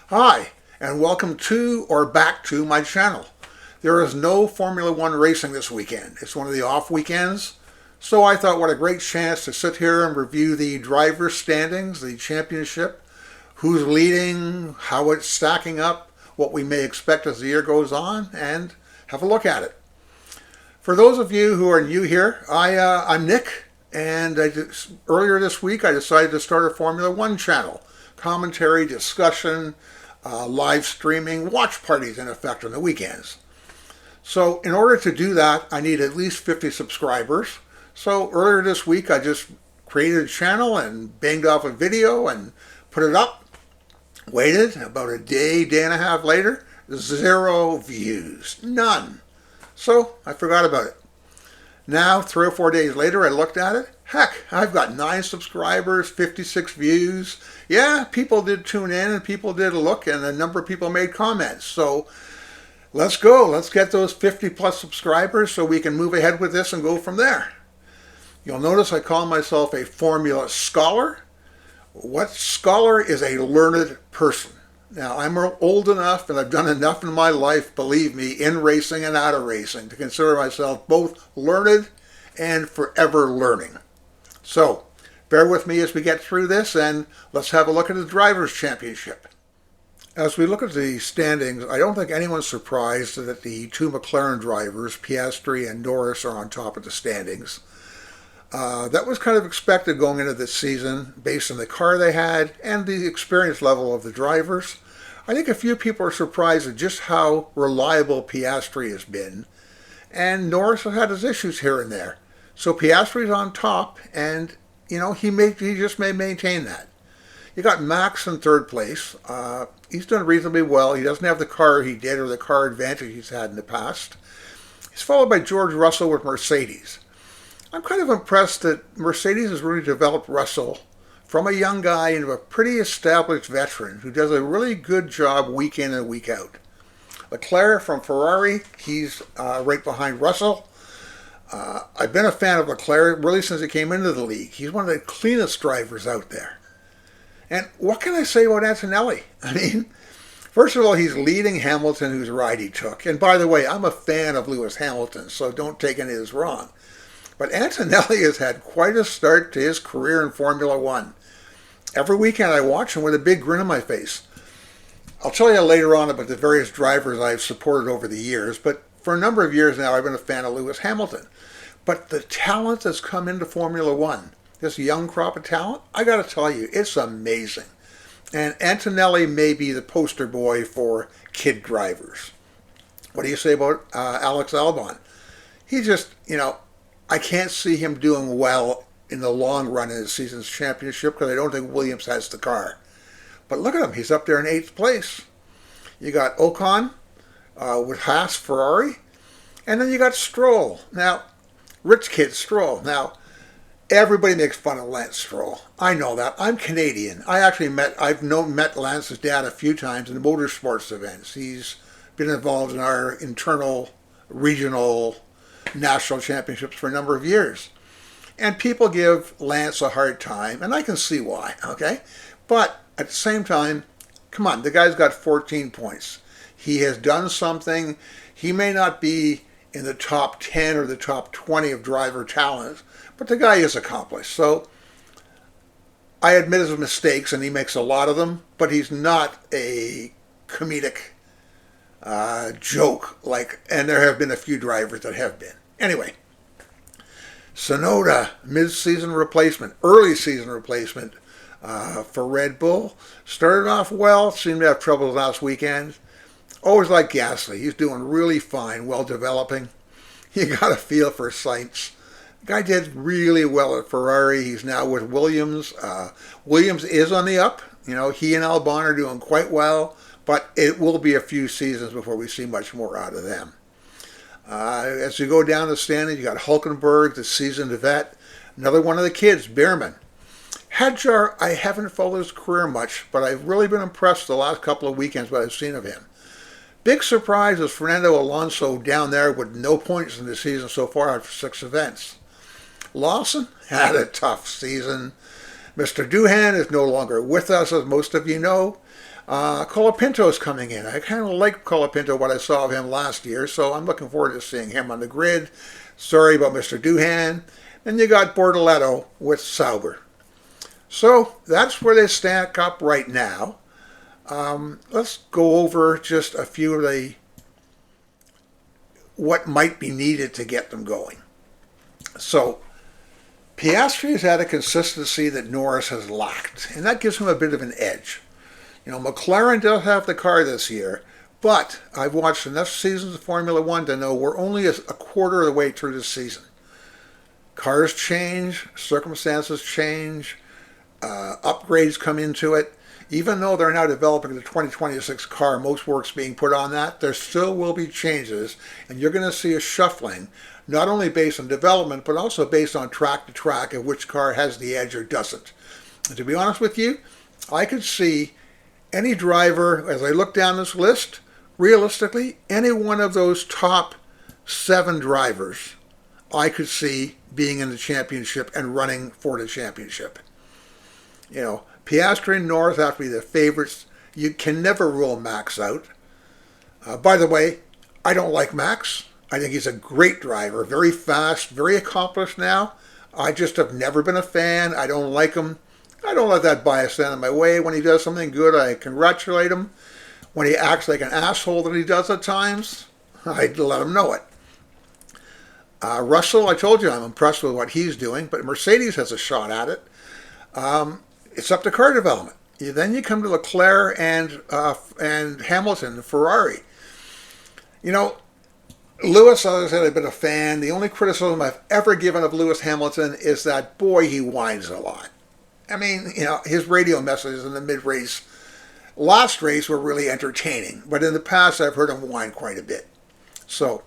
Hi, and welcome to or back to my channel. There is no Formula One racing this weekend. It's one of the off weekends, so I thought what a great chance to sit here and review the driver's standings, the championship, who's leading, how it's stacking up, what we may expect as the year goes on, and have a look at it. For those of you who are new here, I'm Nick, and earlier this week I decided to start a Formula One channel. Commentary, discussion, live streaming, watch parties in effect on the weekends. So in order to do that, I need at least 50 subscribers. So earlier this week, I just created a channel and banged off a video and put it up. Waited about a day and a half later, 0 views, none. So I forgot about it. Now, 3 or 4 days later, I looked at it. Heck, I've got 9 subscribers, 56 views. Yeah, people did tune in and people did look, and a number of people made comments. So let's go. Let's get those 50 plus subscribers so we can move ahead with this and go from there. You'll notice I call myself a Formula Scholar. What scholar is a learned person? Now, I'm old enough and I've done enough in my life, believe me, in racing and out of racing, to consider myself both learned and forever learning. So, bear with me as we get through this, and let's have a look at the Drivers' Championship. As we look at the standings, I don't think anyone's surprised that the 2 McLaren drivers, Piastri and Norris, are on top of the standings. That was kind of expected going into this season based on the car they had and the experience level of the drivers. I think a few people are surprised at just how reliable Piastri has been, and Norris has had his issues here and there. So Piastri's on top, and he just may maintain that. You got Max in 3rd place. He's done reasonably well. He doesn't have the car he did or the car advantage he's had in the past. He's followed by George Russell with Mercedes. I'm kind of impressed that Mercedes has really developed Russell from a young guy into a pretty established veteran who does a really good job week in and week out. Leclerc from Ferrari, he's right behind Russell. I've been a fan of Leclerc really since he came into the league. He's one of the cleanest drivers out there. And what can I say about Antonelli? I mean, first of all, he's leading Hamilton, whose ride he took. And by the way, I'm a fan of Lewis Hamilton, so don't take any of this wrong. But Antonelli has had quite a start to his career in Formula One. Every weekend I watch him with a big grin on my face. I'll tell you later on about the various drivers I've supported over the years, but for a number of years now I've been a fan of Lewis Hamilton. But the talent that's come into Formula One, this young crop of talent, I got to tell you, it's amazing. And Antonelli may be the poster boy for kid drivers. What do you say about Alex Albon? He just, I can't see him doing well in the long run in the season's championship because I don't think Williams has the car. But look at him. He's up there in 8th place. You got Ocon with Haas, Ferrari. And then you got Stroll. Now, rich kid Stroll. Now, everybody makes fun of Lance Stroll. I know that. I'm Canadian. I've met Lance's dad a few times in motorsports events. He's been involved in our internal regional national championships for a number of years. And people give Lance a hard time, and I can see why, okay? But at the same time, come on, the guy's got 14 points. He has done something. He may not be in the top 10 or the top 20 of driver talent, but the guy is accomplished. So I admit his mistakes, and he makes a lot of them, but he's not a comedic joke, and there have been a few drivers that have been. Anyway, Tsunoda, mid-season replacement, early season replacement for Red Bull. Started off well, seemed to have trouble last weekend. Always like Gasly. He's doing really fine, well developing. You got a feel for Sainz. The guy did really well at Ferrari. He's now with Williams. Williams is on the up. He and Albon are doing quite well, but it will be a few seasons before we see much more out of them. As you go down the standings, you got Hulkenberg, the seasoned vet. Another one of the kids, Behrman. Hadjar, I haven't followed his career much, but I've really been impressed the last couple of weekends what I've seen of him. Big surprise is Fernando Alonso down there with no points in the season so far after 6 events. Lawson had a tough season. Mr. Doohan is no longer with us, as most of you know. Colapinto's coming in. I kind of like Colapinto, what I saw of him last year, so I'm looking forward to seeing him on the grid. Sorry about Mr. Doohan. Then you got Bortoletto with Sauber. So that's where they stack up right now. Let's go over just a few of the what might be needed to get them going. So Piastri has had a consistency that Norris has lacked, and that gives him a bit of an edge. You know, McLaren does have the car this year, but I've watched enough seasons of Formula One to know we're only a quarter of the way through the season. Cars change, circumstances change, upgrades come into it. Even though they're now developing the 2026 car, most work's being put on that, there still will be changes, and you're going to see a shuffling, not only based on development, but also based on track to track of which car has the edge or doesn't. And to be honest with you, I could see any driver, as I look down this list, realistically, any one of those top 7 drivers, I could see being in the championship and running for the championship. You know, Piastri and Norris have to be the favorites. You can never rule Max out. By the way, I don't like Max. I think he's a great driver, very fast, very accomplished now. I just have never been a fan. I don't like him. I don't let that bias stand in my way. When he does something good, I congratulate him. When he acts like an asshole that he does at times, I let him know it. Russell, I told you I'm impressed with what he's doing, but Mercedes has a shot at it. It's up to car development. Then you come to Leclerc and Hamilton, Ferrari. You know, Lewis, as I said, I've been a fan. The only criticism I've ever given of Lewis Hamilton is that, boy, he whines a lot. I mean, you know, his radio messages in the mid-race, last race were really entertaining. But in the past, I've heard him whine quite a bit. So,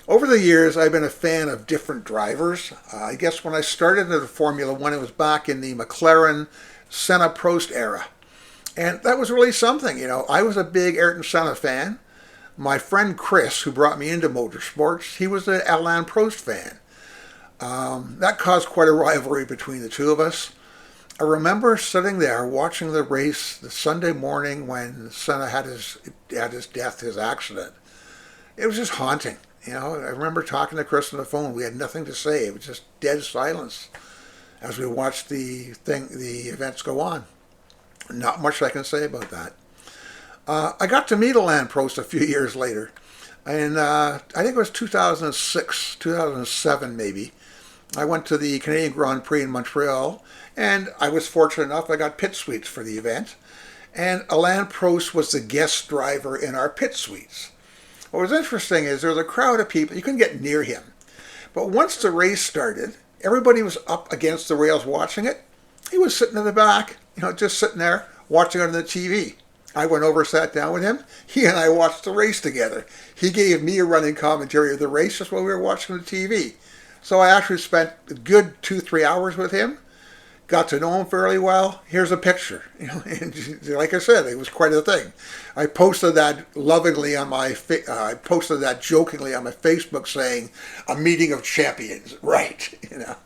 over the years, I've been a fan of different drivers. I guess when I started in Formula One, it was back in the McLaren Senna-Prost era. And that was really something, you know. I was a big Ayrton Senna fan. My friend Chris, who brought me into motorsports, he was an Alain Prost fan. That caused quite a rivalry between the two of us. I remember sitting there watching the race the Sunday morning when Senna had his death, his accident. It was just haunting. You know, I remember talking to Chris on the phone. We had nothing to say. It was just dead silence as we watched the events go on. Not much I can say about that. I got to meet Alain Prost a few years later. And I think it was 2006, 2007 maybe. I went to the Canadian Grand Prix in Montreal, and I was fortunate enough I got pit suites for the event. And Alain Prost was the guest driver in our pit suites. What was interesting is there was a crowd of people. You couldn't get near him. But once the race started, everybody was up against the rails watching it. He was sitting in the back, you know, just sitting there watching it on the TV. I went over, sat down with him. He and I watched the race together. He gave me a running commentary of the race just while we were watching the TV. So I actually spent a good 2-3 hours with him. Got to know him fairly well. Here's a picture. You know, and like I said, it was quite a thing. I posted that lovingly on my. I posted that jokingly on my Facebook, saying, "A meeting of champions." Right, you know.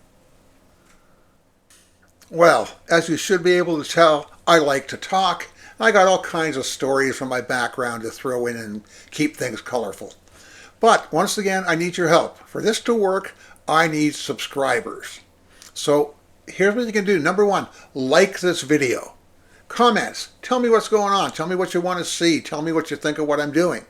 Well, as you should be able to tell, I like to talk. I got all kinds of stories from my background to throw in and keep things colorful. But once again, I need your help. For this to work, I need subscribers. So here's what you can do. Number 1, like this video. Comments. Tell me what's going on. Tell me what you want to see. Tell me what you think of what I'm doing.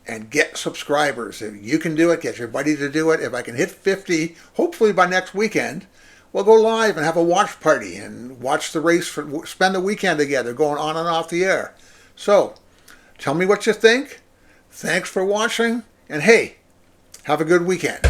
And get subscribers. If you can do it, get your buddy to do it. If I can hit 50, hopefully by next weekend, we'll go live and have a watch party and watch the race, spend the weekend together going on and off the air. So, tell me what you think. Thanks for watching. And hey, have a good weekend.